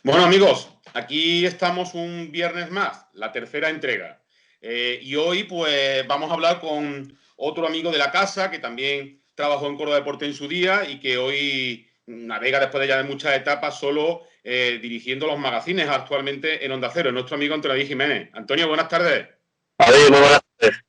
Bueno, amigos, aquí estamos un viernes más, la tercera entrega. Y hoy, pues, vamos a hablar con otro amigo de la casa que también trabajó en Córdoba Deporte en su día y que hoy navega después de ya de muchas etapas solo dirigiendo los magazines actualmente en Onda Cero. Es nuestro amigo Antonio Jiménez. Antonio, buenas tardes. Adiós, muy buenas tardes.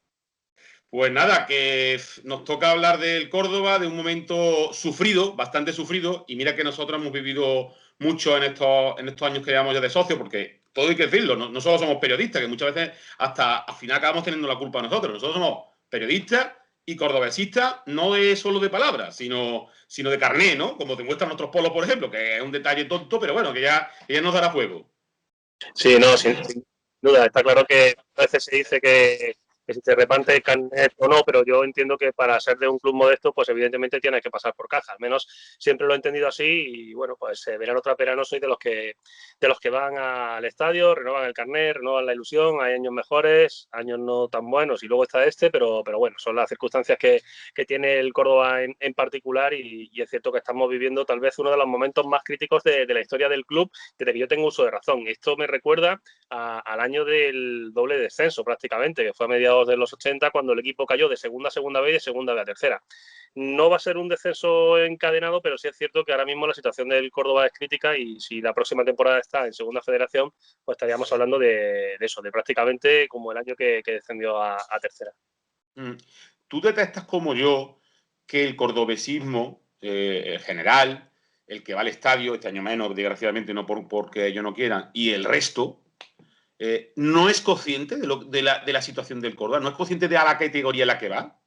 Pues nada, que nos toca hablar del Córdoba, de un momento sufrido, bastante sufrido, y mira que nosotros hemos vivido mucho en estos años que llevamos ya de socios, porque todo hay que decirlo, no solo somos periodistas, que muchas veces hasta al final acabamos teniendo la culpa nosotros somos periodistas y cordobesistas, no de solo de palabras, sino de carné, ¿no? Como demuestran nuestros polos, por ejemplo, que es un detalle tonto, pero bueno, que ya nos dará juego. Sí, no, sin duda. Está claro que a veces se dice que si te reparte carnet o no, pero yo entiendo que para ser de un club modesto, pues evidentemente tienes que pasar por caja. Al menos siempre lo he entendido así y bueno, pues verano tras verano soy de los que van al estadio, renuevan el carnet, renuevan la ilusión. Hay años mejores, años no tan buenos y luego está este, pero bueno, son las circunstancias que tiene el Córdoba en particular y es cierto que estamos viviendo tal vez uno de los momentos más críticos de la historia del club desde que yo tengo uso de razón. Esto me recuerda al año del doble descenso prácticamente, que fue a mediados de los 80 cuando el equipo cayó de segunda a segunda B y de segunda B a tercera. No va a ser un descenso encadenado, pero sí es cierto que ahora mismo la situación del Córdoba es crítica y si la próxima temporada está en segunda federación, pues estaríamos hablando de eso, de prácticamente como el año que descendió a tercera. Tú detestas como yo que el cordobesismo general, el que va al estadio, este año menos, desgraciadamente, no porque ellos no quieran, y el resto, no es consciente de la situación del Córdoba, no es consciente de a la categoría en la que va.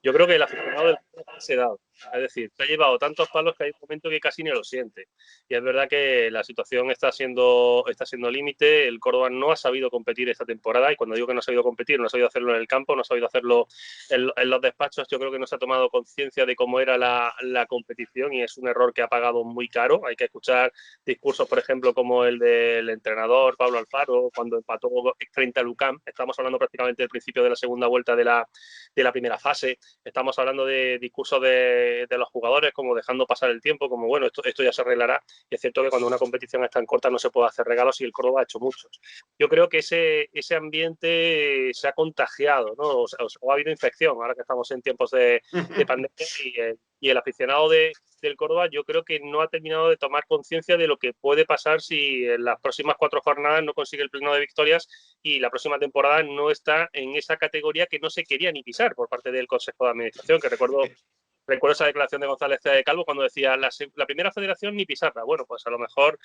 Yo creo que el aficionado del Córdoba se ha dado. Es decir, te ha llevado tantos palos que hay un momento que casi ni lo siente. Y es verdad que la situación está siendo límite. El Córdoba no ha sabido competir esta temporada. Y cuando digo que no ha sabido competir, no ha sabido hacerlo en el campo, no ha sabido hacerlo en los despachos. Yo creo que no se ha tomado conciencia de cómo era la competición y es un error que ha pagado muy caro. Hay que escuchar discursos, por ejemplo, como el del entrenador Pablo Alfaro, cuando empató frente a Lucán. Estamos hablando prácticamente del principio de la segunda vuelta de la primera fase. Estamos hablando de discursos de los jugadores, como dejando pasar el tiempo, como bueno, esto ya se arreglará. Y es cierto que cuando una competición es tan corta no se puede hacer regalos y el Córdoba ha hecho muchos. Yo creo que ese ambiente se ha contagiado, ¿no? O ha habido infección, ahora que estamos en tiempos de pandemia y el aficionado del Córdoba yo creo que no ha terminado de tomar conciencia de lo que puede pasar si en las próximas 4 jornadas no consigue el pleno de victorias y la próxima temporada no está en esa categoría que no se quería ni pisar por parte del Consejo de Administración, que recuerdo esa declaración de González Calvo cuando decía la primera federación ni pisarla. Bueno, pues a lo mejor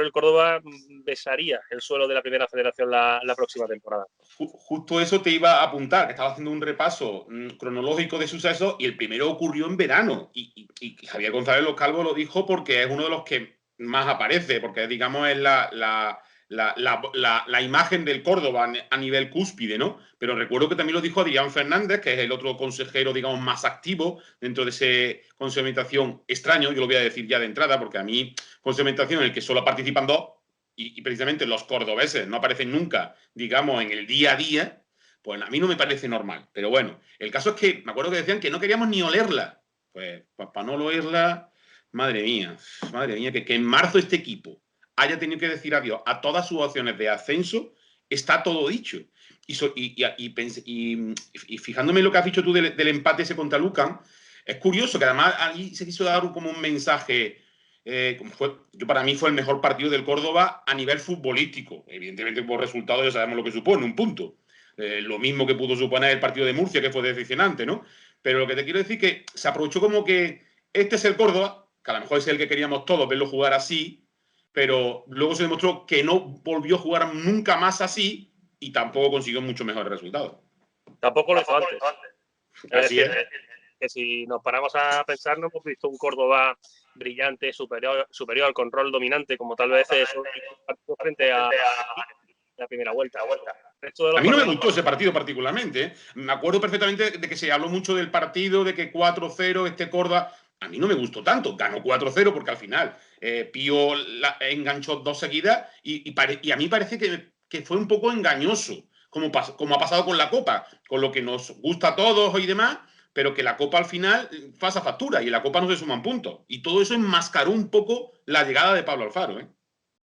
el Córdoba besaría el suelo de la primera federación la próxima temporada. Justo eso te iba a apuntar, que estaba haciendo un repaso cronológico de sucesos y el primero ocurrió en verano. Y Javier González Los Calvo lo dijo porque es uno de los que más aparece, porque digamos es la imagen del Córdoba a nivel cúspide, ¿no? Pero recuerdo que también lo dijo Adrián Fernández, que es el otro consejero, digamos, más activo dentro de ese Consejo de Administración extraño, yo lo voy a decir ya de entrada, porque a mí, Consejo de Administración en el que solo participan dos, y precisamente los cordobeses no aparecen nunca, digamos, en el día a día, pues a mí no me parece normal. Pero bueno, el caso es que me acuerdo que decían que no queríamos ni olerla. Pues para no olerla, madre mía, que en marzo este equipo haya tenido que decir adiós a todas sus opciones de ascenso, está todo dicho. Y fijándome en lo que has dicho tú del empate ese contra Lucan, es curioso que además ahí se quiso dar como un mensaje para mí fue el mejor partido del Córdoba a nivel futbolístico. Evidentemente, por resultado ya sabemos lo que supone, un punto. Lo mismo que pudo suponer el partido de Murcia, que fue decepcionante, ¿no? Pero lo que te quiero decir es que se aprovechó como que este es el Córdoba, que a lo mejor es el que queríamos todos, verlo jugar así, pero luego se demostró que no volvió a jugar nunca más así y tampoco consiguió mucho mejores resultados. Tampoco lo hizo antes. Es Así decir, es. que si nos paramos a pensar, no hemos visto un Córdoba brillante, superior, con rol dominante, como tal vez es frente a la primera vuelta. A mí no me gustó ese partido particularmente. ¿Eh? Me acuerdo perfectamente de que se habló mucho del partido, de que 4-0 este Córdoba. A mí no me gustó tanto. Ganó 4-0 porque al final Pío enganchó dos seguidas y a mí parece que fue un poco engañoso, como ha pasado con la Copa, con lo que nos gusta a todos y demás, pero que la Copa al final pasa factura y en la Copa no se suman puntos. Y todo eso enmascaró un poco la llegada de Pablo Alfaro. ¿Eh?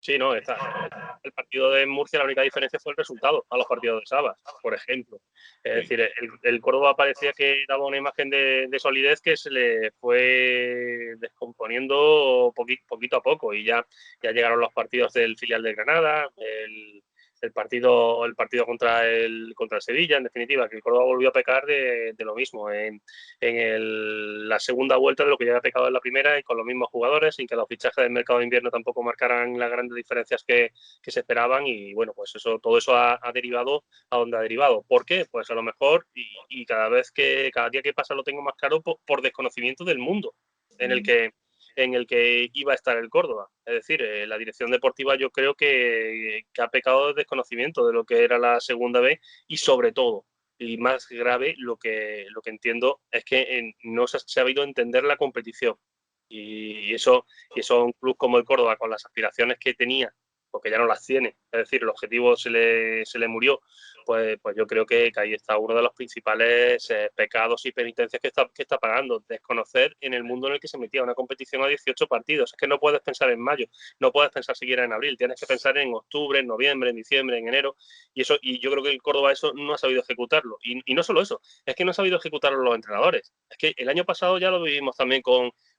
Sí, no, el partido de Murcia, la única diferencia fue el resultado a los partidos de Sabas, por ejemplo. Es decir, el Córdoba parecía que daba una imagen de solidez que se le fue descomponiendo poquito a poco, y ya llegaron los partidos del filial de Granada, el partido contra el Sevilla, en definitiva, que el Córdoba volvió a pecar de lo mismo la segunda vuelta de lo que ya había pecado en la primera, y con los mismos jugadores, sin que los fichajes del mercado de invierno tampoco marcaran las grandes diferencias que se esperaban. Y bueno, pues todo eso ha derivado a donde ha derivado. ¿Por qué? Pues a lo mejor, y cada día que pasa lo tengo más claro, por desconocimiento del mundo en el que iba a estar el Córdoba. Es decir, la dirección deportiva yo creo que ha pecado de desconocimiento de lo que era la segunda B, y sobre todo, y más grave, lo que entiendo es que no se ha sabido entender la competición. Y eso un club como el Córdoba, con las aspiraciones que tenía, porque ya no las tiene, es decir, el objetivo se le murió, pues yo creo que ahí está uno de los principales pecados y penitencias que está pagando: desconocer en el mundo en el que se metía una competición a 18 partidos. Es que no puedes pensar en mayo, no puedes pensar siquiera en abril, tienes que pensar en octubre, en noviembre, en diciembre, en enero, y yo creo que el Córdoba eso no ha sabido ejecutarlo. Y no solo eso, es que no ha sabido ejecutarlo los entrenadores. Es que el año pasado ya lo vivimos también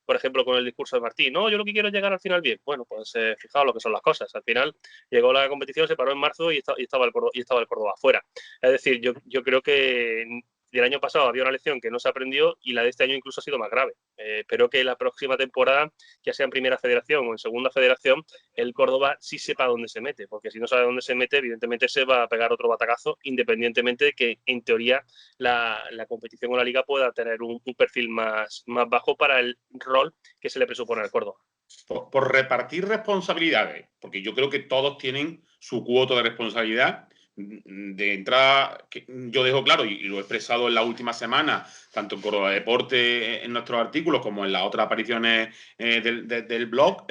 por ejemplo, con el discurso de Martín. No, yo lo que quiero es llegar al final bien. Bueno, pues fijaos lo que son las cosas. Al final llegó la competición, se paró en marzo y estaba el Córdoba afuera. Es decir, yo creo que el año pasado había una lección que no se aprendió, y la de este año incluso ha sido más grave. Espero que la próxima temporada, ya sea en Primera Federación o en Segunda Federación, el Córdoba sí sepa dónde se mete, porque si no sabe dónde se mete, evidentemente se va a pegar otro batacazo, independientemente de que, en teoría, la competición o la liga pueda tener un perfil más bajo para el rol que se le presupone al Córdoba. Por repartir responsabilidades, porque yo creo que todos tienen su cuota de responsabilidad. De entrada, yo dejo claro, y lo he expresado en la última semana, tanto en Córdoba Deporte, en nuestros artículos, como en las otras apariciones del blog,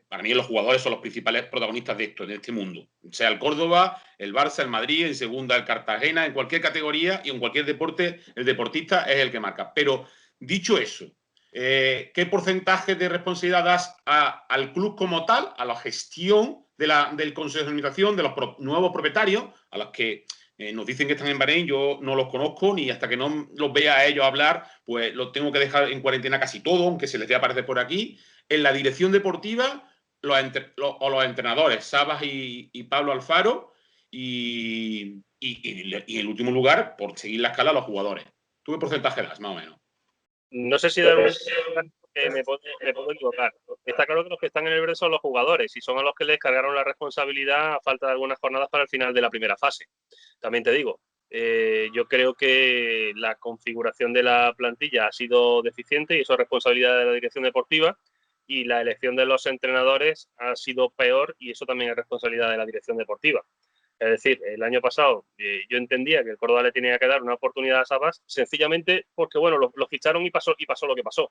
para mí los jugadores son los principales protagonistas de este mundo. Sea el Córdoba, el Barça, el Madrid, en segunda el Cartagena, en cualquier categoría y en cualquier deporte, el deportista es el que marca. Pero dicho eso, ¿qué porcentaje de responsabilidad das al club como tal, a la gestión del Consejo de Administración, de los nuevos propietarios, a los que nos dicen que están en Bahrein? Yo no los conozco, ni hasta que no los vea a ellos hablar, pues los tengo que dejar en cuarentena casi todo, aunque se les dé a aparecer por aquí. En la dirección deportiva, los entrenadores, Sabas y Pablo Alfaro, y en último lugar, por seguir la escala, los jugadores. ¿Tú qué porcentaje das, más o menos? No sé si dar un porque me puedo equivocar. Está claro que los que están en el verde son los jugadores, y son a los que les cargaron la responsabilidad a falta de algunas jornadas para el final de la primera fase. También te digo, yo creo que la configuración de la plantilla ha sido deficiente, y eso es responsabilidad de la dirección deportiva, y la elección de los entrenadores ha sido peor, y eso también es responsabilidad de la dirección deportiva. Es decir, el año pasado yo entendía que el Córdoba le tenía que dar una oportunidad a Sabas, sencillamente porque, bueno, lo ficharon y pasó lo que pasó.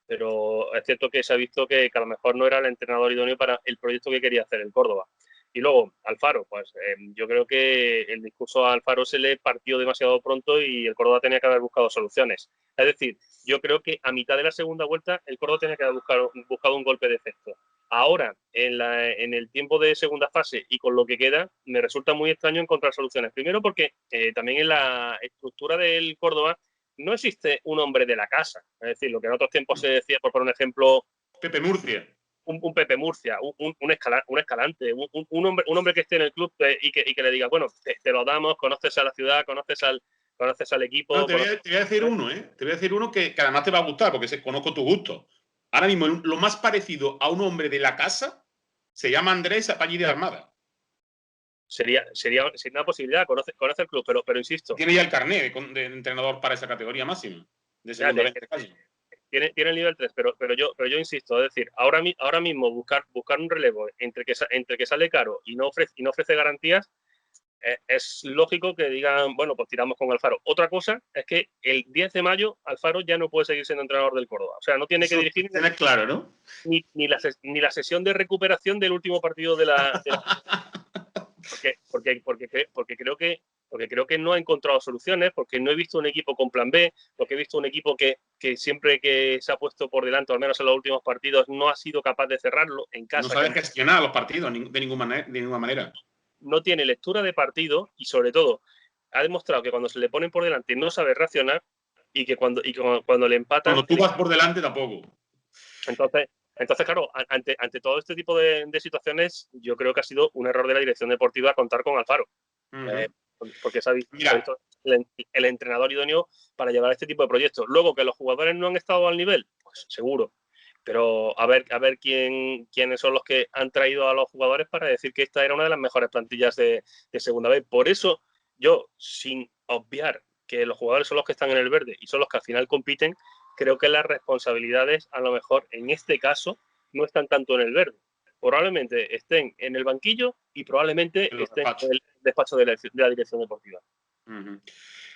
Pero es cierto que se ha visto que a lo mejor no era el entrenador idóneo para el proyecto que quería hacer el Córdoba. Y luego, Alfaro, pues yo creo que el discurso a Alfaro se le partió demasiado pronto, y el Córdoba tenía que haber buscado soluciones. Es decir, yo creo que a mitad de la segunda vuelta el Córdoba tenía que haber buscado un golpe de efecto. Ahora, en el tiempo de segunda fase y con lo que queda, me resulta muy extraño encontrar soluciones. Primero porque también en la estructura del Córdoba no existe un hombre de la casa. Es decir, lo que en otros tiempos se decía, por poner un ejemplo, Pepe Murcia. Un Pepe Murcia, un Escalante, un hombre que esté en el club y que le diga, bueno, te lo damos, conoces a la ciudad, conoces al equipo. No, te voy a decir uno, ¿eh? Te voy a decir uno que además te va a gustar, porque conozco tu gusto. Ahora mismo, lo más parecido a un hombre de la casa se llama Andrés Apallí de Armada. Sería una posibilidad, conoce el club, pero insisto. Tiene ya el carnet de entrenador para esa categoría máxima. De segunda vez. Tiene el nivel 3, pero yo insisto, es decir, ahora mismo buscar un relevo entre que sale caro y no ofrece garantías, es lógico que digan, bueno, pues tiramos con Alfaro. Otra cosa es que el 10 de mayo Alfaro ya no puede seguir siendo entrenador del Córdoba. O sea, no tiene que dirigir. Tienes claro, ¿no? Ni la sesión de recuperación del último partido de la porque creo que porque creo que no ha encontrado soluciones, porque no he visto un equipo con plan B, porque he visto un equipo que siempre que se ha puesto por delante, al menos en los últimos partidos, no ha sido capaz de cerrarlo en casa. No sabe gestionar los partidos de ninguna manera. No tiene lectura de partido y, sobre todo, ha demostrado que cuando se le ponen por delante no sabe reaccionar y que cuando le empatan... Cuando tú vas por delante tampoco. Entonces, claro, ante todo este tipo de situaciones, yo creo que ha sido un error de la dirección deportiva contar con Alfaro. Porque se ha visto el entrenador idóneo para llevar este tipo de proyectos. Luego, que los jugadores no han estado al nivel, pues seguro. Pero a ver quiénes son los que han traído a los jugadores para decir que esta era una de las mejores plantillas de segunda vez. Por eso, yo, sin obviar que los jugadores son los que están en el verde y son los que al final compiten, creo que las responsabilidades, a lo mejor en este caso, no están tanto en el verde. Probablemente estén en el banquillo y probablemente estén en el despacho de la dirección deportiva.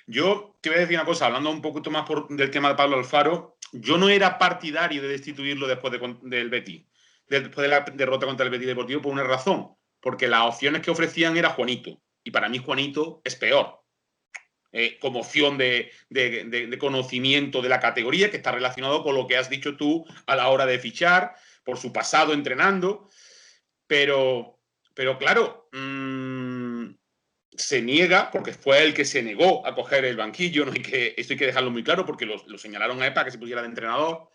Yo te voy a decir una cosa, hablando un poquito más del tema de Pablo Alfaro, yo no era partidario de destituirlo después del Betis, después de la derrota contra el Betis Deportivo, por una razón, porque las opciones que ofrecían era Juanito, y para mí Juanito es peor. Como opción de conocimiento de la categoría, que está relacionado con lo que has dicho tú a la hora de fichar, por su pasado entrenando, pero claro, se niega, porque fue el que se negó a coger el banquillo, ¿no? Esto hay que dejarlo muy claro, porque lo señalaron a EPA que se pusiera de entrenador.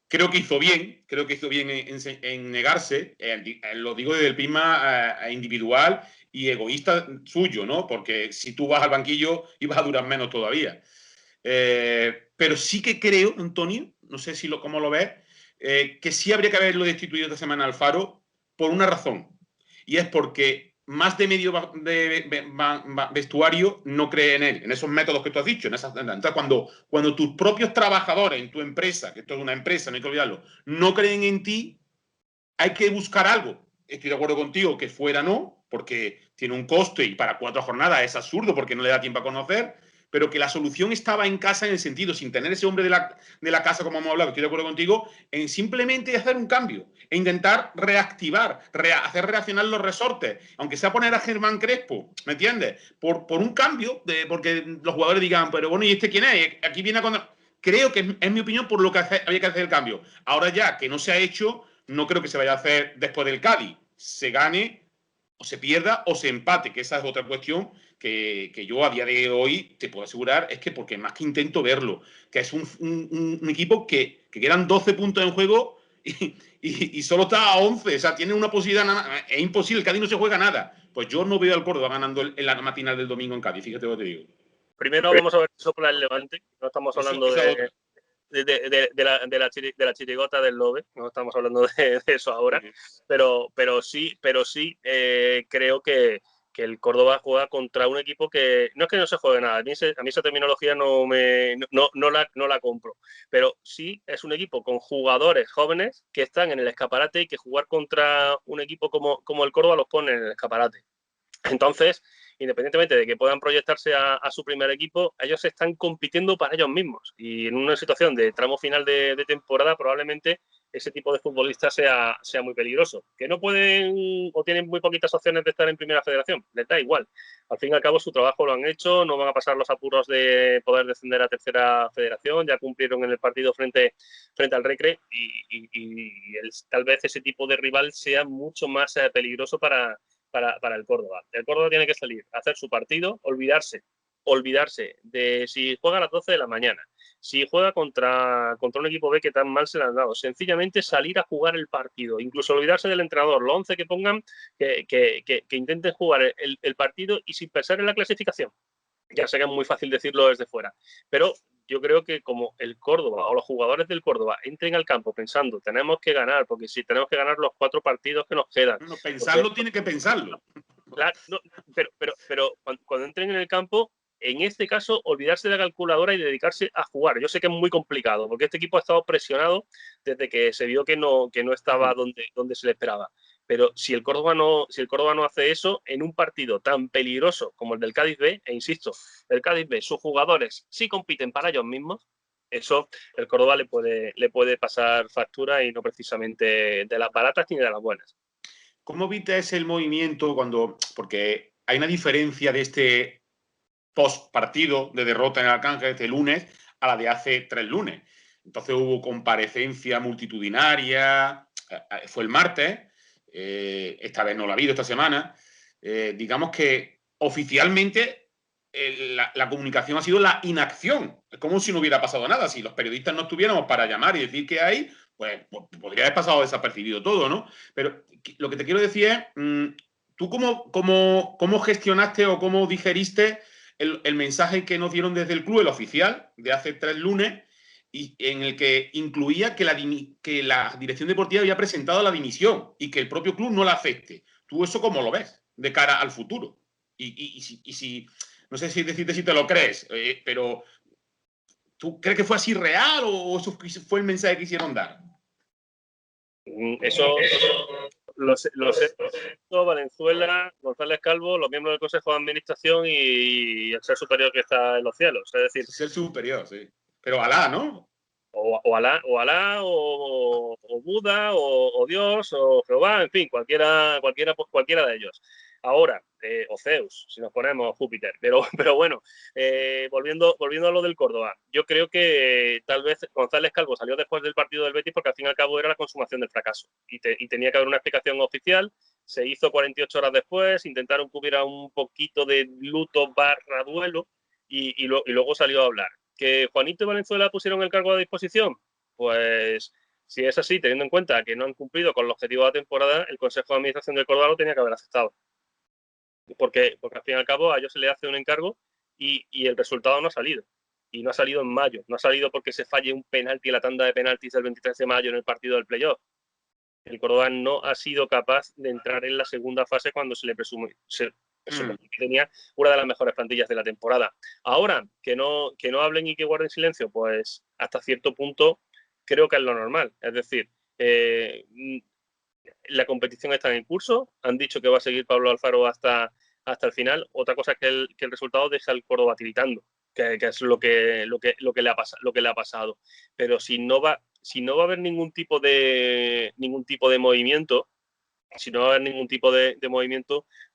Creo que hizo bien en negarse, lo digo desde el prisma individual y egoísta suyo, ¿no? Porque si tú vas al banquillo ibas a durar menos todavía. Pero sí que creo, Antonio, no sé cómo lo ves, que sí habría que haberlo destituido esta semana Alfaro por una razón. Y es porque más de medio vestuario no cree en él, en esos métodos que tú has dicho. Entonces, cuando tus propios trabajadores en tu empresa, que esto es una empresa, no hay que olvidarlo, no creen en ti, hay que buscar algo. Estoy de acuerdo contigo que fuera no, porque tiene un coste y para 4 jornadas es absurdo porque no le da tiempo a conocer, pero que la solución estaba en casa en el sentido, sin tener ese hombre de la casa, como hemos hablado, estoy de acuerdo contigo, en simplemente hacer un cambio e intentar reactivar, hacer reaccionar los resortes, aunque sea poner a Germán Crespo, ¿me entiendes? Por un cambio, porque los jugadores digan, pero bueno, ¿y este quién es? Aquí viene cuando... Creo que es mi opinión por lo que había que hacer el cambio. Ahora ya que no se ha hecho, no creo que se vaya a hacer después del Cádiz. Se gane, o se pierda, o se empate, que esa es otra cuestión que yo a día de hoy te puedo asegurar, es que porque más que intento verlo, que es un equipo que quedan 12 puntos en juego y solo está a 11, o sea, tiene una posibilidad, es imposible, el Cádiz no se juega nada. Pues yo no veo al Córdoba ganando en la matinal del domingo en Cádiz, fíjate lo que te digo. Primero vamos a ver si sopla el Levante, no estamos hablando de la chirigota del Lobe, no estamos hablando de eso ahora, pero sí creo que el Córdoba juega contra un equipo que no es que no se juegue nada, a mí esa terminología no la compro, pero sí es un equipo con jugadores jóvenes que están en el escaparate y que jugar contra un equipo como el Córdoba los pone en el escaparate. Entonces, independientemente de que puedan proyectarse a su primer equipo, ellos están compitiendo para ellos mismos. Y en una situación de tramo final de temporada, probablemente ese tipo de futbolistas sea muy peligroso. Que no pueden o tienen muy poquitas opciones de estar en primera federación, les da igual. Al fin y al cabo, su trabajo lo han hecho, no van a pasar los apuros de poder descender a tercera federación, ya cumplieron en el partido frente al Recre y tal vez ese tipo de rival sea mucho más peligroso para el Córdoba. El Córdoba tiene que salir a hacer su partido, olvidarse de si juega a las 12 de la mañana, si juega contra un equipo B que tan mal se le han dado, sencillamente salir a jugar el partido, incluso olvidarse del entrenador, los 11 que pongan, que intenten jugar el partido y sin pensar en la clasificación. Ya sé que es muy fácil decirlo desde fuera, pero yo creo que como el Córdoba o los jugadores del Córdoba entren al campo pensando, tenemos que ganar, porque si tenemos que ganar los 4 partidos que nos quedan. No, pensarlo tiene que pensarlo. Claro, no, pero cuando entren en el campo, en este caso, olvidarse de la calculadora y dedicarse a jugar. Yo sé que es muy complicado, porque este equipo ha estado presionado desde que se vio que no estaba donde se le esperaba. Pero si el Córdoba no hace eso en un partido tan peligroso como el del Cádiz B, e insisto, el Cádiz B, sus jugadores sí compiten para ellos mismos, eso el Córdoba le puede pasar factura y no precisamente de las baratas ni de las buenas. ¿Cómo viste el movimiento porque hay una diferencia de este post partido de derrota en el Arcángel este lunes a la de hace 3 lunes. Entonces hubo comparecencia multitudinaria, fue el martes, esta vez no lo ha habido esta semana. Digamos que oficialmente la comunicación ha sido la inacción. Es como si no hubiera pasado nada. Si los periodistas no estuviéramos para llamar y decir que hay, pues podría haber pasado desapercibido todo, ¿no? Pero lo que te quiero decir es, ¿tú cómo gestionaste o cómo digeriste el mensaje que nos dieron desde el club, el oficial, de hace 3 lunes, y en el que incluía que la dirección deportiva había presentado la dimisión y que el propio club no la acepte? ¿Tú eso cómo lo ves de cara al futuro? Y si no sé si decirte si te lo crees, pero ¿tú crees que fue así real o eso fue el mensaje que quisieron dar? Eso lo sé. Valenzuela, González Calvo, los miembros del Consejo de Administración y el ser superior que está en los cielos. Es decir, es el superior, sí. Pero Alá, ¿no? O Alá, o Buda, o Dios, o Jehová, en fin, cualquiera de ellos. Ahora, o Zeus, si nos ponemos Júpiter. Pero bueno, volviendo a lo del Córdoba, yo creo que tal vez González Calvo salió después del partido del Betis porque al fin y al cabo era la consumación del fracaso y tenía que haber una explicación oficial. Se hizo 48 horas después, intentaron que hubiera un poquito de luto / duelo y luego salió a hablar. ¿Que Juanito y Valenzuela pusieron el cargo a disposición? Pues si es así, teniendo en cuenta que no han cumplido con el objetivo de la temporada, el Consejo de Administración del Córdoba lo tenía que haber aceptado. Porque al fin y al cabo a ellos se les hace un encargo y el resultado no ha salido. Y no ha salido en mayo. No ha salido porque se falle un penalti en la tanda de penaltis del 23 de mayo en el partido del playoff. El Córdoba no ha sido capaz de entrar en la segunda fase cuando se le presume que tenía una de las mejores plantillas de la temporada. Ahora, que no hablen y que guarden silencio, pues hasta cierto punto creo que es lo normal. Es decir, la competición está en curso, han dicho que va a seguir Pablo Alfaro hasta el final. Otra cosa es que el resultado deja al Córdoba tiritando, que es lo que le ha pasado. Pero si no va a haber ningún tipo de movimiento,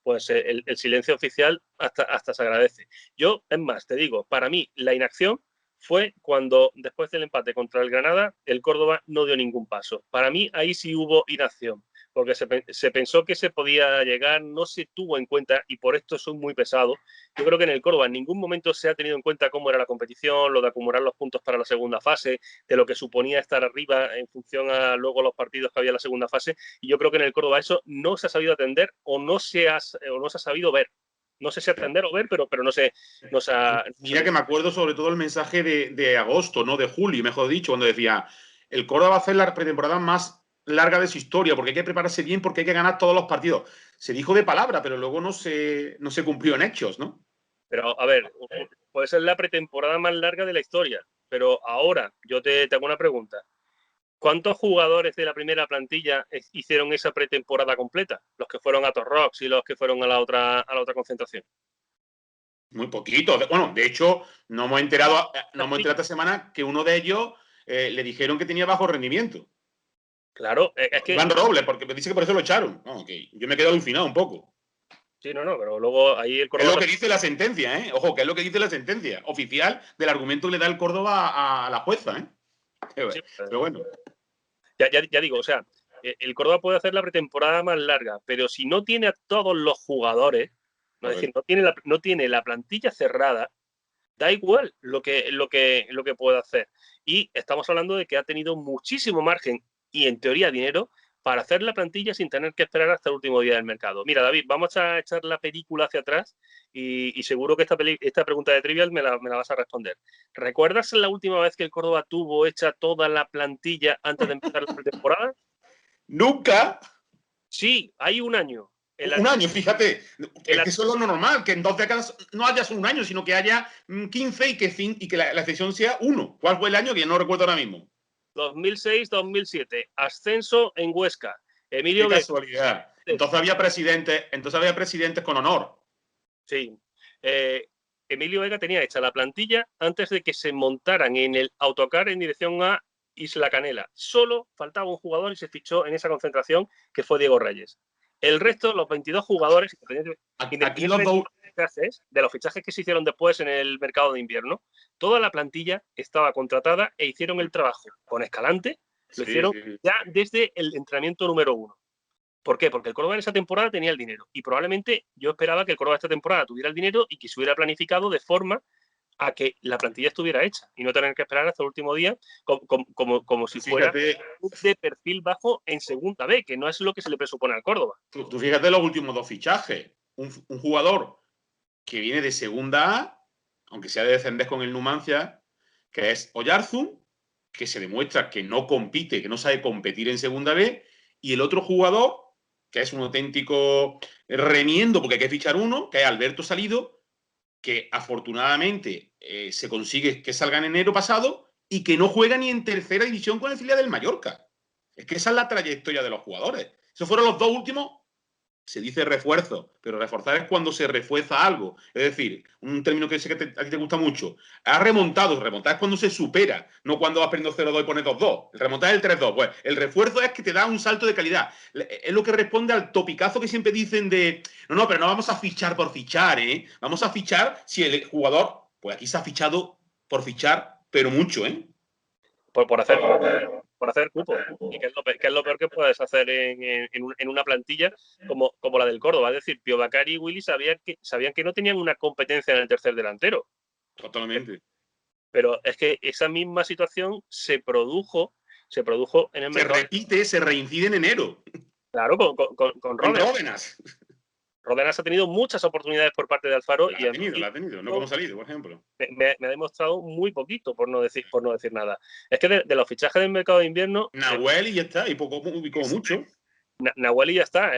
pues el silencio oficial hasta se agradece. Yo, es más, te digo, para mí la inacción fue cuando, después del empate contra el Granada, el Córdoba no dio ningún paso. Para mí ahí sí hubo inacción, porque se pensó que se podía llegar, no se tuvo en cuenta, y por esto soy muy pesado. Yo creo que en el Córdoba en ningún momento se ha tenido en cuenta cómo era la competición, lo de acumular los puntos para la segunda fase, de lo que suponía estar arriba en función a luego los partidos que había en la segunda fase, y yo creo que en el Córdoba eso no se ha sabido atender o no se ha sabido ver. No sé si atender o ver, pero no sé. Mira que me acuerdo sobre todo el mensaje de agosto, no de julio, mejor dicho, cuando decía, el Córdoba va a hacer la pretemporada más larga de su historia, porque hay que prepararse bien, porque hay que ganar todos los partidos. Se dijo de palabra, pero luego no se cumplió en hechos, ¿no? Pero, a ver, puede ser la pretemporada más larga de la historia, pero ahora yo te hago una pregunta. ¿Cuántos jugadores de la primera plantilla hicieron esa pretemporada completa? Los que fueron a Torrox y los que fueron a la otra concentración. Muy poquito. Bueno, de hecho, nos hemos enterado esta semana que uno de ellos le dijeron que tenía bajo rendimiento. Claro, es que... Iván Robles, porque me dice que por eso lo echaron. No, okay. Yo me he quedado alucinado un poco. Sí, no, pero luego ahí el Córdoba... Es lo que dice la sentencia, ¿eh? Ojo, que es lo que dice la sentencia oficial del argumento que le da el Córdoba a la jueza, ¿eh? Sí, pero bueno. Ya digo, o sea, el Córdoba puede hacer la pretemporada más larga, pero si no tiene a todos los jugadores, es decir, no tiene la plantilla cerrada, da igual lo que pueda hacer. Y estamos hablando de que ha tenido muchísimo margen y, en teoría, dinero para hacer la plantilla sin tener que esperar hasta el último día del mercado. Mira, David, vamos a echar la película hacia atrás y seguro que esta pregunta de Trivial me la vas a responder. ¿Recuerdas la última vez que el Córdoba tuvo hecha toda la plantilla antes de empezar la pretemporada? ¡Nunca! Sí, hay un año. Un año, fíjate. Es que eso es lo normal, que en 2 décadas no haya un año, sino que haya 15 y que la excepción sea 1. ¿Cuál fue el año? Que no recuerdo ahora mismo. 2006-2007. Ascenso en Huesca. Emilio Qué casualidad. Entonces había presidentes con honor. Sí. Emilio Vega tenía hecha la plantilla antes de que se montaran en el autocar en dirección a Isla Canela. Solo faltaba un jugador y se fichó en esa concentración, que fue Diego Reyes. El resto, los 22 jugadores, Aquí los dos... de los fichajes que se hicieron después en el mercado de invierno, toda la plantilla estaba contratada e hicieron el trabajo con Escalante, lo hicieron ya desde el entrenamiento número 1. ¿Por qué? Porque el Córdoba en esa temporada tenía el dinero y probablemente yo esperaba que el Córdoba esta temporada tuviera el dinero y que se hubiera planificado de forma a que la plantilla estuviera hecha y no tener que esperar hasta el último día como si fuera de perfil bajo en segunda B, que no es lo que se le presupone al Córdoba. Tú fíjate los últimos 2 fichajes. Un jugador que viene de segunda A, aunque sea de descender con el Numancia, que es Oyarzún, que se demuestra que no compite, que no sabe competir en segunda B, y el otro jugador, que es un auténtico remiendo, porque hay que fichar uno, que es Alberto Salido, que afortunadamente se consigue que salga en enero pasado y que no juega ni en tercera división con el filial del Mallorca. Es que esa es la trayectoria de los jugadores. Esos fueron los 2 últimos. Se dice refuerzo, pero reforzar es cuando se refuerza algo. Es decir, un término que sé que a ti te gusta mucho. Ha remontado. Remontar es cuando se supera, no cuando vas perdiendo 0-2 y pones 2-2. El remontar es el 3-2. Pues el refuerzo es que te da un salto de calidad. Es lo que responde al topicazo que siempre dicen de no, pero no vamos a fichar por fichar, ¿eh? Vamos a fichar si el jugador, pues aquí se ha fichado por fichar, pero mucho, ¿eh? Por hacer cupo. Y que es lo peor que puedes hacer en una plantilla como la del Córdoba. Es decir, Pío Bacari y Willy sabían que no tenían una competencia en el tercer delantero. Totalmente. Pero es que esa misma situación se produjo en el mercado. Se repite, se reincide en enero. Claro, con Ródenas. Ródenas ha tenido muchas oportunidades por parte de Alfaro. La ha tenido, no como Salido, por ejemplo. Me ha demostrado muy poquito, por no decir nada. Es que de los fichajes del mercado de invierno... Nahuel y ya está, y como mucho. Nahuel y ya está.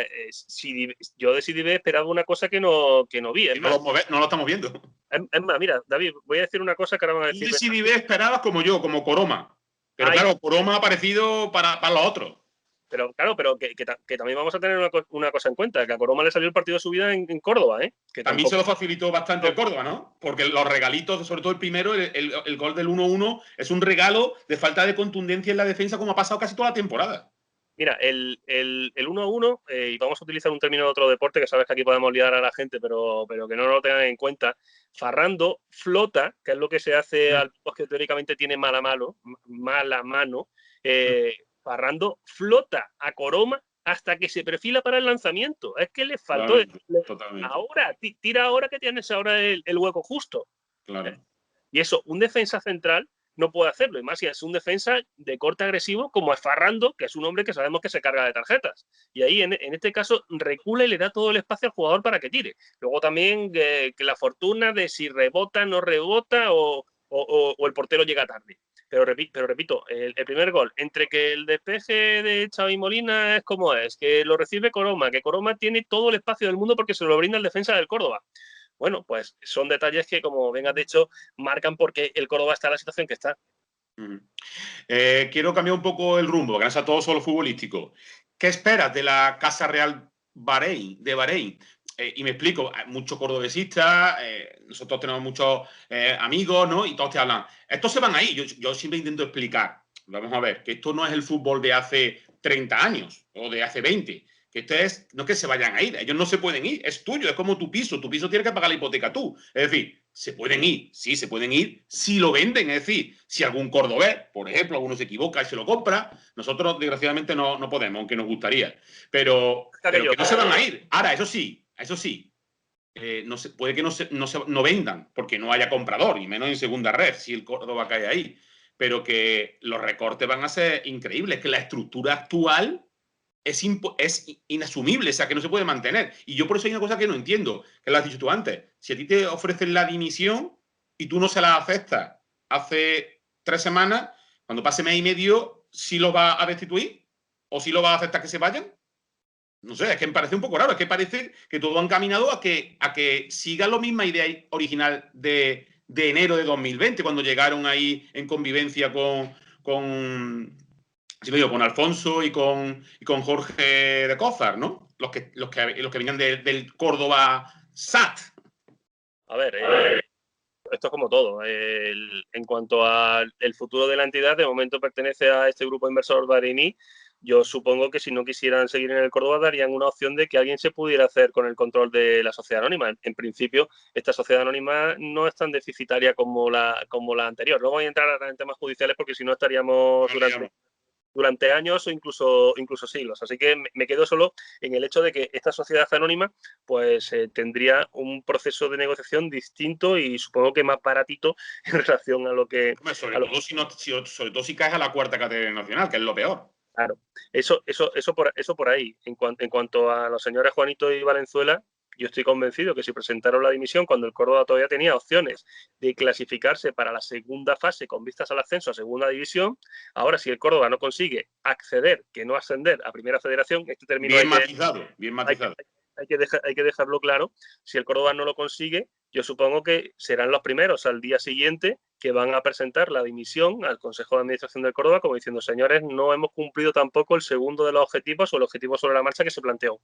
Yo de Sidibé esperaba una cosa que no vi. No lo estamos viendo. Es más, mira, David, voy a decir una cosa que ahora van a decir. Tú de Sidibé esperabas como yo, como Coroma. Pero claro, Coroma ha aparecido para los otros. Pero claro, que también vamos a tener una cosa en cuenta, que a Coroma le salió el partido de su vida en Córdoba, ¿eh? Que también se lo facilitó bastante el Córdoba, ¿no? Porque los regalitos, sobre todo el primero, el gol del 1-1, es un regalo de falta de contundencia en la defensa como ha pasado casi toda la temporada. Mira, el 1-1, y vamos a utilizar un término de otro deporte, que sabes que aquí podemos liar a la gente, pero que no lo tengan en cuenta. Farrando flota, que es lo que se hace al que teóricamente tiene mala mano. Farrando flota a Coroma hasta que se perfila para el lanzamiento. Es que le faltó. Ahora, tira ahora que tienes ahora el hueco justo. Claro. Y eso, un defensa central no puede hacerlo. Y más si es un defensa de corte agresivo como es Farrando, que es un hombre que sabemos que se carga de tarjetas. Y ahí, en este caso, recula y le da todo el espacio al jugador para que tire. Luego también que la fortuna de si rebota, no rebota o el portero llega tarde. Pero repito, el primer gol, entre que el despeje de Xavi Molina es como es, que lo recibe Coroma, que Coroma tiene todo el espacio del mundo porque se lo brinda el defensa del Córdoba. Bueno, pues son detalles que, como bien has dicho, marcan porque el Córdoba está en la situación que está. Quiero cambiar un poco el rumbo, que no sea todo solo futbolístico. ¿Qué esperas de la Casa Real de Bahrein? Y me explico, muchos cordobesistas, nosotros tenemos muchos amigos, ¿no? Y todos te hablan, estos se van ahí. Yo siempre intento explicar, vamos a ver, que esto no es el fútbol de hace 30 años o de hace 20. Que esto no es que se vayan a ir, ellos no se pueden ir, es tuyo, es como tu piso tienes que pagar la hipoteca tú. Es decir, se pueden ir, sí, se pueden ir si lo venden, es decir, si algún cordobés, por ejemplo, alguno se equivoca y se lo compra, nosotros desgraciadamente no podemos, aunque nos gustaría, pero que no se van a ir. Ahora, eso sí, puede que no vendan porque no haya comprador, y menos en segunda red, si el Córdoba cae ahí, pero que los recortes van a ser increíbles, que la estructura actual es inasumible, o sea, que no se puede mantener. Y yo por eso hay una cosa que no entiendo, que lo has dicho tú antes. Si a ti te ofrecen la dimisión y tú no se la aceptas hace 3 semanas, cuando pase mes y medio, ¿sí lo vas a destituir? ¿O sí lo vas a aceptar que se vayan? No sé, es que me parece un poco raro. Es que parece que todo ha encaminado a que siga la misma idea original de enero de 2020, cuando llegaron ahí en convivencia con Alfonso y con Jorge de Cózar, ¿no? Los que venían del Córdoba SAT. A ver, esto es como todo. En cuanto al futuro de la entidad, de momento pertenece a este grupo inversor Barini. Yo supongo que si no quisieran seguir en el Córdoba, darían una opción de que alguien se pudiera hacer con el control de la sociedad anónima. En principio, esta sociedad anónima no es tan deficitaria como la anterior. No voy a entrar en temas judiciales porque si no estaríamos durante años o incluso siglos. Así que me quedo solo en el hecho de que esta sociedad anónima pues tendría un proceso de negociación distinto y supongo que más baratito en relación a lo que... Sobre todo si caes a la cuarta categoría nacional, que es lo peor. Claro, eso por ahí. En cuanto a los señores Juanito y Valenzuela, yo estoy convencido que si presentaron la dimisión cuando el Córdoba todavía tenía opciones de clasificarse para la segunda fase con vistas al ascenso a segunda división, ahora si el Córdoba no consigue acceder, que no ascender a primera federación, este término bien matizado. Hay que dejarlo claro. Si el Córdoba no lo consigue, yo supongo que serán los primeros al día siguiente que van a presentar la dimisión al Consejo de Administración del Córdoba, como diciendo, señores, no hemos cumplido tampoco el segundo de los objetivos o el objetivo sobre la marcha que se planteó.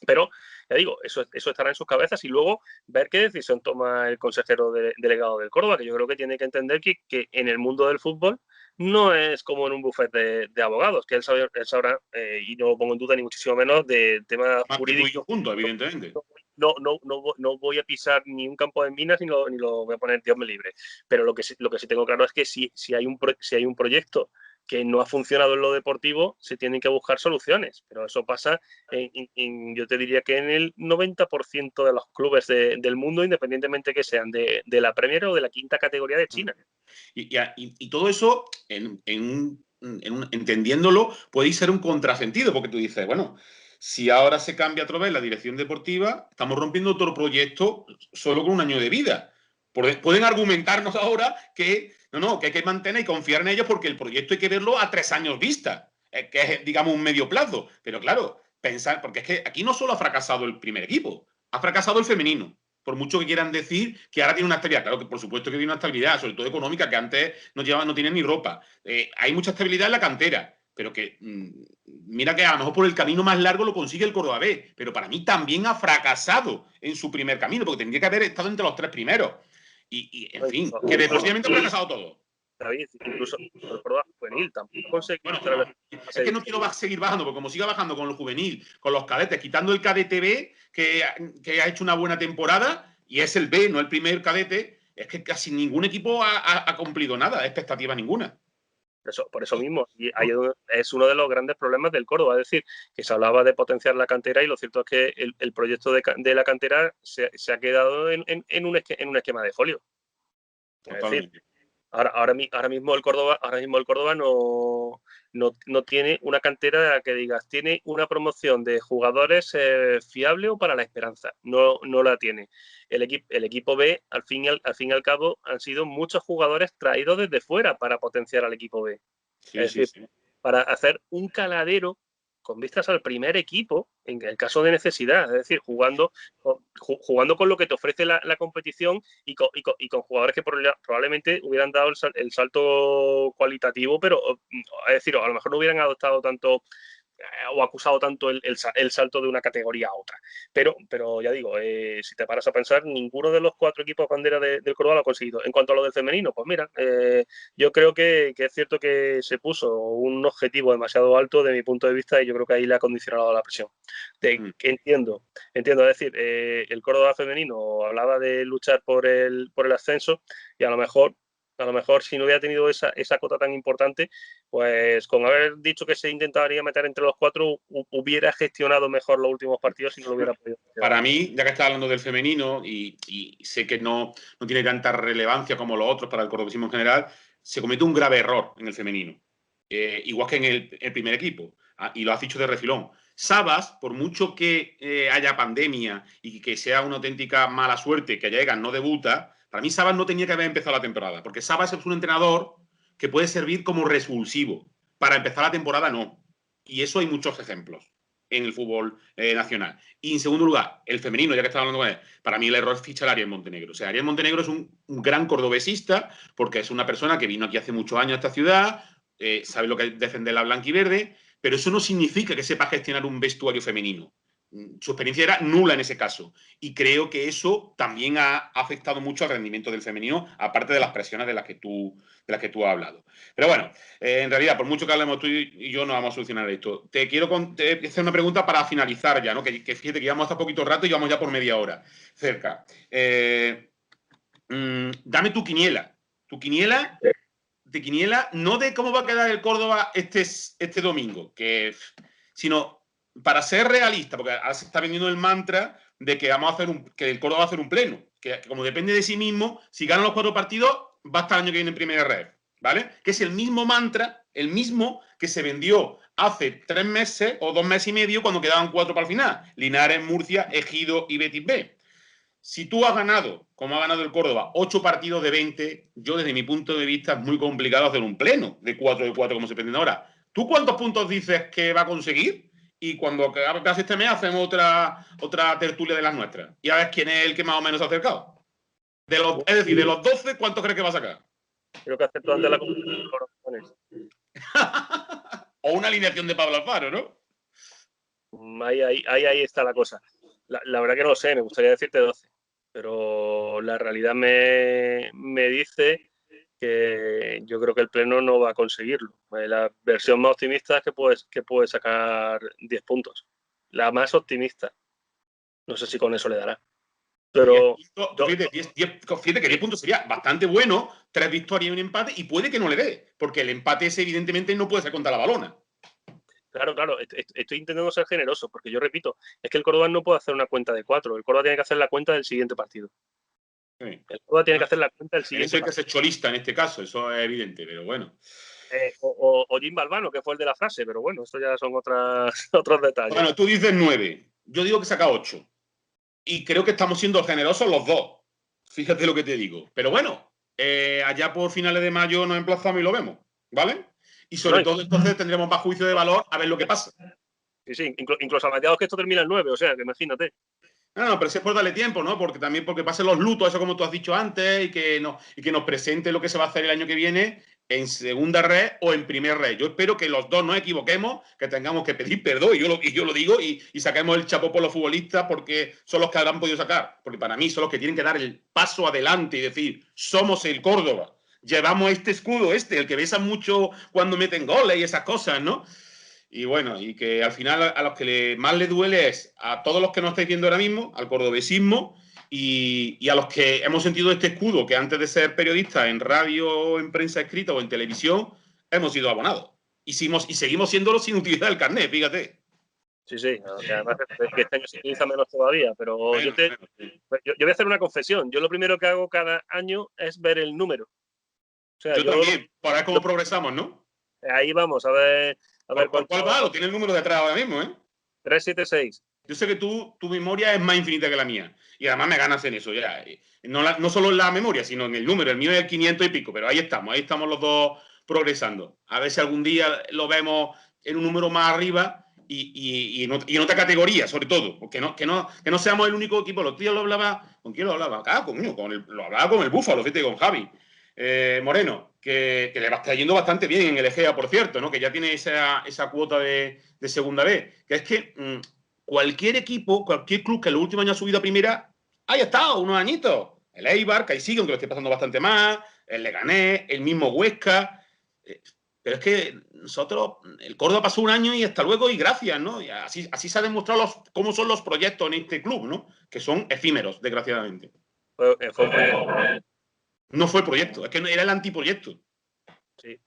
Pero, ya digo, eso estará en sus cabezas y luego ver qué decisión toma el consejero delegado del Córdoba, que yo creo que tiene que entender que en el mundo del fútbol no es como en un bufet de abogados, que él sabrá y no lo pongo en duda ni muchísimo menos, de temas jurídicos. Juntos, evidentemente. No voy a pisar ni un campo de minas ni lo voy a poner, Dios me libre. Pero lo que sí tengo claro es que si hay un proyecto que no ha funcionado en lo deportivo, se tienen que buscar soluciones. Pero eso pasa, yo te diría que en el 90% de los clubes del mundo, independientemente que sean de la Premier o de la quinta categoría de China. Y todo eso, entendiéndolo, puede ser un contrasentido, porque tú dices, bueno, si ahora se cambia otra vez la dirección deportiva, estamos rompiendo otro proyecto solo con un año de vida. Pueden argumentarnos ahora que que hay que mantener y confiar en ellos porque el proyecto hay que verlo a 3 años vista, que es, digamos, un medio plazo. Pero claro, pensar, porque es que aquí no solo ha fracasado el primer equipo, ha fracasado el femenino. Por mucho que quieran decir que ahora tiene una estabilidad. Claro que por supuesto que tiene una estabilidad, sobre todo económica, que antes no tienen ni ropa. Hay mucha estabilidad en la cantera, pero que mira que a lo mejor por el camino más largo lo consigue el Córdoba B, pero para mí también ha fracasado en su primer camino, porque tendría que haber estado entre los 3 primeros. En fin, que deportivamente ha fracasado todo. David, incluso el Córdoba juvenil tampoco conseguido. Es que no quiero seguir bajando, porque como siga bajando con el juvenil, con los cadetes, quitando el cadete B, que ha hecho una buena temporada, y es el B, no el primer cadete, es que casi ningún equipo ha cumplido nada, expectativa ninguna. Por eso mismo, y ahí es uno de los grandes problemas del Córdoba, es decir, que se hablaba de potenciar la cantera y lo cierto es que el proyecto de la cantera se ha quedado en un esquema de folio. Totalmente. Es decir, ahora mismo el Córdoba no tiene una cantera que digas, tiene una promoción de jugadores fiable o para la esperanza. No la tiene. El equipo B, al fin y al cabo, han sido muchos jugadores traídos desde fuera para potenciar al equipo B. Es decir, para hacer un caladero con vistas al primer equipo, en el caso de necesidad, es decir, jugando con lo que te ofrece la competición y con jugadores que probablemente hubieran dado el salto cualitativo, pero es decir, a lo mejor no hubieran adoptado tanto o acusado tanto el salto de una categoría a otra. Pero ya digo, si te paras a pensar, ninguno de los 4 equipos bandera del Córdoba lo ha conseguido. En cuanto a lo del femenino, pues mira, yo creo que es cierto que se puso un objetivo demasiado alto de mi punto de vista y yo creo que ahí le ha condicionado la presión. Entiendo, es decir, el Córdoba femenino hablaba de luchar por el ascenso y a lo mejor si no hubiera tenido esa cota tan importante, pues con haber dicho que se intentaría meter entre los 4, hubiera gestionado mejor los últimos partidos y no lo hubiera podido. Para mí, ya que estás hablando del femenino y sé que no tiene tanta relevancia como los otros para el cordobesismo en general, se comete un grave error en el femenino. Igual que en el primer equipo. Y lo has dicho de refilón. Sabas, por mucho que haya pandemia y que sea una auténtica mala suerte que llega, no debuta, para mí Sabas no tenía que haber empezado la temporada, porque Sabas es un entrenador que puede servir como revulsivo. Para empezar la temporada, no. Y eso hay muchos ejemplos en el fútbol nacional. Y en segundo lugar, el femenino, ya que estaba hablando con él, para mí el error es fichar a Ariel Montenegro. O sea, Ariel Montenegro es un gran cordobesista, porque es una persona que vino aquí hace muchos años a esta ciudad, sabe lo que es defender la blanquiverde, pero eso no significa que sepa gestionar un vestuario femenino. su experiencia era nula en ese caso. Y creo que eso también ha afectado mucho al rendimiento del femenino, aparte de las presiones de las que tú has hablado. Pero bueno, en realidad, por mucho que hablemos tú y yo, no vamos a solucionar esto. Te quiero hacer una pregunta para finalizar ya, ¿no? Que fíjate que llevamos hasta poquito rato y vamos ya por media hora cerca. Dame tu quiniela. Tu quiniela, no de cómo va a quedar el Córdoba este domingo, sino para ser realista, porque ahora se está vendiendo el mantra de que que el Córdoba va a hacer un pleno, que como depende de sí mismo, si ganan los 4 partidos, va a estar el año que viene en primera red, ¿vale? Que es el mismo mantra, el mismo que se vendió hace 3 meses o 2 meses y medio cuando quedaban 4 para el final. Linares, Murcia, Ejido y Betis B. Si tú has ganado, como ha ganado el Córdoba, 8 partidos de 20, yo desde mi punto de vista es muy complicado hacer un pleno de 4 de 4 como se pretende ahora. ¿Tú cuántos puntos dices que va a conseguir? Y cuando casi este mes hacemos otra tertulia de las nuestras. Y a ver quién es el que más o menos se ha acercado. Es decir, de los 12, ¿cuántos crees que va a sacar? Creo que aceptó ante la Comunión. O una alineación de Pablo Alfaro, ¿no? Ahí está la cosa. La verdad que no lo sé, me gustaría decirte 12. Pero la realidad me dice que yo creo que el pleno no va a conseguirlo. La versión más optimista es que puede sacar 10 puntos. La más optimista. No sé si con eso le dará. Pero fíjate que 10 puntos sería bastante bueno, 3 victorias y un empate, y puede que no le dé, porque el empate ese evidentemente no puede ser contra la Balona. Claro, estoy intentando ser generoso, porque yo repito, es que el Córdoba no puede hacer una cuenta de 4, el Córdoba tiene que hacer la cuenta del siguiente partido. Sí. El Córdoba tiene que hacer la cuenta del siguiente partido. Eso hay que ser cholista en este caso, eso es evidente, pero bueno. O Jim Balbano, que fue el de la frase, pero bueno, esto ya son otros detalles. Bueno, tú dices 9, yo digo que saca 8. Y creo que estamos siendo generosos los dos. Fíjate lo que te digo. Pero bueno, allá por finales de mayo nos emplazamos y lo vemos, ¿vale? Y sobre todo entonces tendremos más juicio de valor a ver lo que pasa. Sí, incluso a mediados que esto termina el 9, o sea, que imagínate. No, pero si es por darle tiempo, ¿no? Porque pasen los lutos, eso como tú has dicho antes, y que nos presente lo que se va a hacer el año que viene en segunda red o en primer red. Yo espero que los dos nos equivoquemos, que tengamos que pedir perdón, y yo lo digo, y saquemos el chapó por los futbolistas porque son los que habrán podido sacar. Porque para mí son los que tienen que dar el paso adelante y decir, somos el Córdoba, llevamos este escudo, el que besan mucho cuando meten goles y esas cosas, ¿no? Y bueno, y que al final a los que más le duele es a todos los que nos estáis viendo ahora mismo, al cordobesismo, y a los que hemos sentido este escudo, que antes de ser periodistas en radio, en prensa escrita o en televisión, hemos sido abonados. Y seguimos siéndolo sin utilizar el carnet, fíjate. Sí, además que este año se utiliza menos todavía, pero yo voy a hacer una confesión. Yo lo primero que hago cada año es ver el número. O sea, yo también, para ver cómo progresamos, ¿no? Ahí vamos, a ver ¿Por cuál va? Lo tiene el número de atrás ahora mismo, ¿eh? 376. Yo sé que tu memoria es más infinita que la mía. Y además me ganas en eso ya. No solo en la memoria, sino en el número. El mío es el 500 y pico, pero ahí estamos los dos progresando. A ver si algún día lo vemos en un número más arriba y en otra categoría, sobre todo. Porque que no seamos el único equipo. Los tíos lo hablaba. ¿Con quién lo hablaba? Lo hablaba con el Búfalo, fíjate, con Javi. Moreno, que le está yendo bastante bien en el Egea, por cierto, ¿no? Que ya tiene esa cuota de segunda B. Que es que cualquier equipo, cualquier club que en los últimos años ha subido a primera, ahí ha estado, unos añitos. El Eibar, que ahí sigue, aunque lo esté pasando bastante más, el Leganés, el mismo Huesca. Pero es que nosotros, el Córdoba pasó un año y hasta luego y gracias, ¿no? Y así se ha demostrado cómo son los proyectos en este club, ¿no? Que son efímeros, desgraciadamente. Fue un proyecto. No fue el proyecto, es que era el antiproyecto. Sí,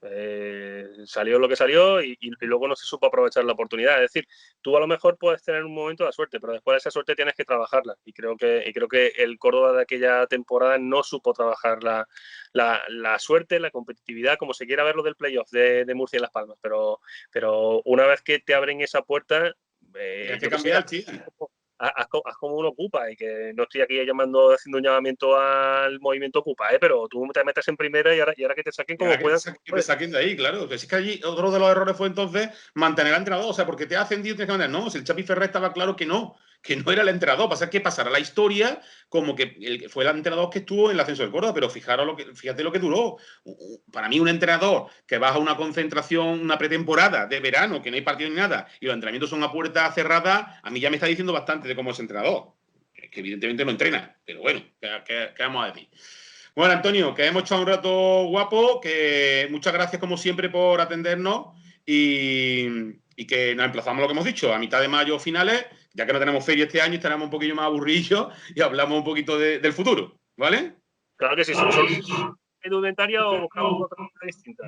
salió lo que salió y luego no se supo aprovechar la oportunidad. Es decir, tú a lo mejor puedes tener un momento de suerte, pero después de esa suerte tienes que trabajarla. Y creo que el Córdoba de aquella temporada no supo trabajar la suerte, la competitividad, como se quiera verlo del playoff de Murcia y Las Palmas. Pero una vez que te abren esa puerta, hay que cambiar, tío. Haz como uno ocupa, y que no estoy aquí haciendo un llamamiento al movimiento ocupa, pero tú te metes en primera y ahora que te saquen como puedan. Que te saquen de ahí, claro. Que es que allí otro de los errores fue entonces mantener al entrenador, o sea, porque te ha ascendido, tienes que mantener. No, si el Chapi Ferrer estaba claro que no, que no era el entrenador. Pasa que pasará la historia como que fue el entrenador que estuvo en el ascenso del Córdoba, pero fíjate lo que duró. Para mí, un entrenador que baja una concentración, una pretemporada de verano, que no hay partido ni nada, y los entrenamientos son a puerta cerrada, a mí ya me está diciendo bastante de cómo es entrenador. Que evidentemente no entrena, pero bueno, ¿qué vamos a decir? Bueno, Antonio, que hemos echado un rato guapo, que muchas gracias como siempre por atendernos y que nos emplazamos a lo que hemos dicho, a mitad de mayo finales, ya que no tenemos feria este año, estaremos un poquillo más aburridos y hablamos un poquito del futuro, ¿vale? Claro que sí, son indumentaria o buscamos otra cosa distinta.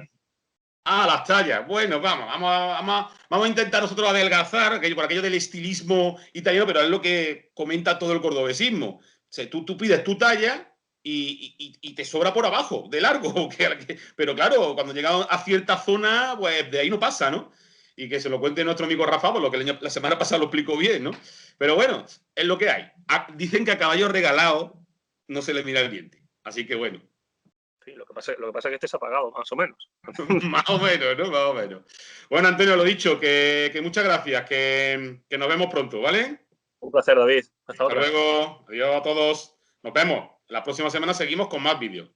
Las tallas. Bueno, vamos a intentar nosotros adelgazar por aquello del estilismo italiano, pero es lo que comenta todo el cordobesismo. O sea, tú pides tu talla y te sobra por abajo, de largo. Pero claro, cuando llega a cierta zona, pues de ahí no pasa, ¿no? Y que se lo cuente nuestro amigo Rafa, por lo que la semana pasada lo explicó bien, ¿no? Pero bueno, es lo que hay. Dicen que a caballo regalado no se le mira el diente. Así que bueno. Sí, lo que pasa es que este se ha pagado, más o menos. Más o menos, ¿no? Más o menos. Bueno, Antonio, lo dicho, que muchas gracias, que nos vemos pronto, ¿vale? Un placer, David. Hasta luego. Adiós a todos. Nos vemos. La próxima semana seguimos con más vídeos.